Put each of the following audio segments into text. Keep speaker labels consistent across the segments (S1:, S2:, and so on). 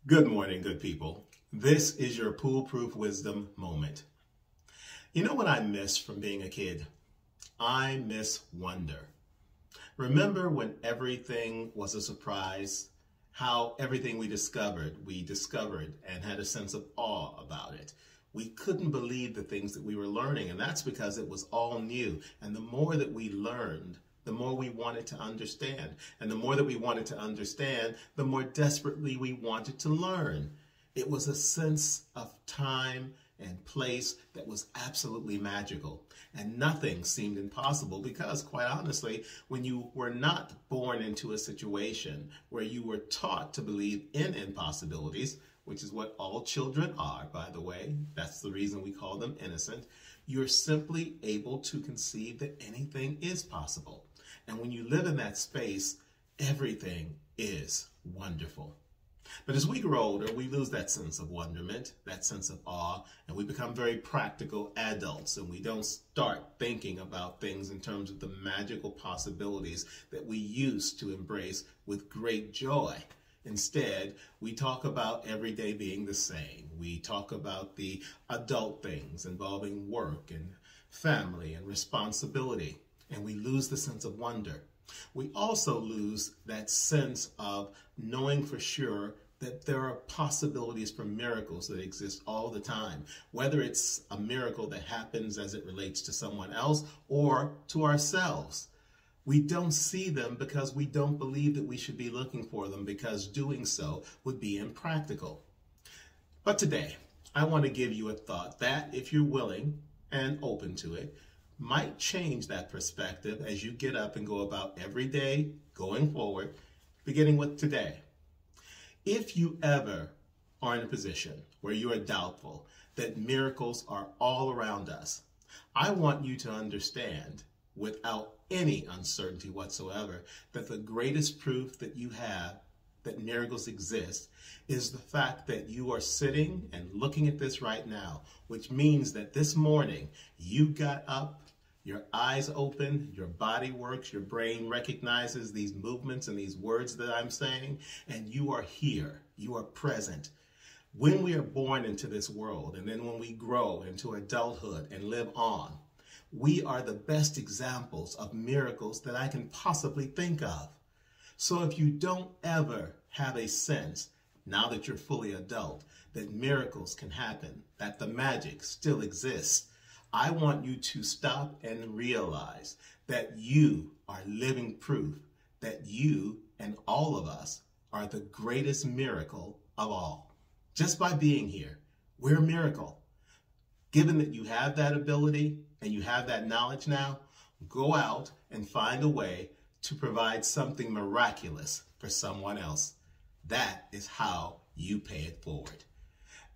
S1: Good morning, good people. This is your Pool-Proof Wisdom moment. You know what I miss from being a kid? I miss wonder. Remember when everything was a surprise? How everything we discovered and had a sense of awe about it. We couldn't believe the things that we were learning, and that's because it was all new. And the more that we learned, the more we wanted to understand. And the more that we wanted to understand, the more desperately we wanted to learn. It was a sense of time and place that was absolutely magical. And nothing seemed impossible because, quite honestly, when you were not born into a situation where you were taught to believe in impossibilities, which is what all children are, by the way, that's the reason we call them innocent, you're simply able to conceive that anything is possible. And when you live in that space, everything is wonderful. But as we grow older, we lose that sense of wonderment, that sense of awe, and we become very practical adults, and we don't start thinking about things in terms of the magical possibilities that we used to embrace with great joy. Instead, we talk about every day being the same. We talk about the adult things involving work and family and responsibility, and we lose the sense of wonder. We also lose that sense of knowing for sure that there are possibilities for miracles that exist all the time, whether it's a miracle that happens as it relates to someone else or to ourselves. We don't see them because we don't believe that we should be looking for them, because doing so would be impractical. But today, I want to give you a thought that, if you're willing and open to it, might change that perspective as you get up and go about every day going forward, beginning with today. If you ever are in a position where you are doubtful that miracles are all around us, I want you to understand, without any uncertainty whatsoever, that the greatest proof that you have that miracles exist is the fact that you are sitting and looking at this right now, which means that this morning you got up, your eyes open, your body works, your brain recognizes these movements and these words that I'm saying, and you are here, you are present. When we are born into this world, and then when we grow into adulthood and live on, we are the best examples of miracles that I can possibly think of. So if you don't ever have a sense, now that you're fully adult, that miracles can happen, that the magic still exists, I want you to stop and realize that you are living proof that you and all of us are the greatest miracle of all. Just by being here, we're a miracle. Given that you have that ability and you have that knowledge now, go out and find a way to provide something miraculous for someone else. That is how you pay it forward.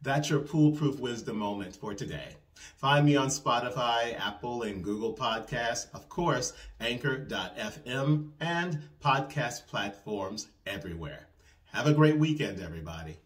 S1: That's your Pool-Proof Wisdom moment for today. Find me on Spotify, Apple, and Google Podcasts, of course, Anchor.fm, and podcast platforms everywhere. Have a great weekend, everybody.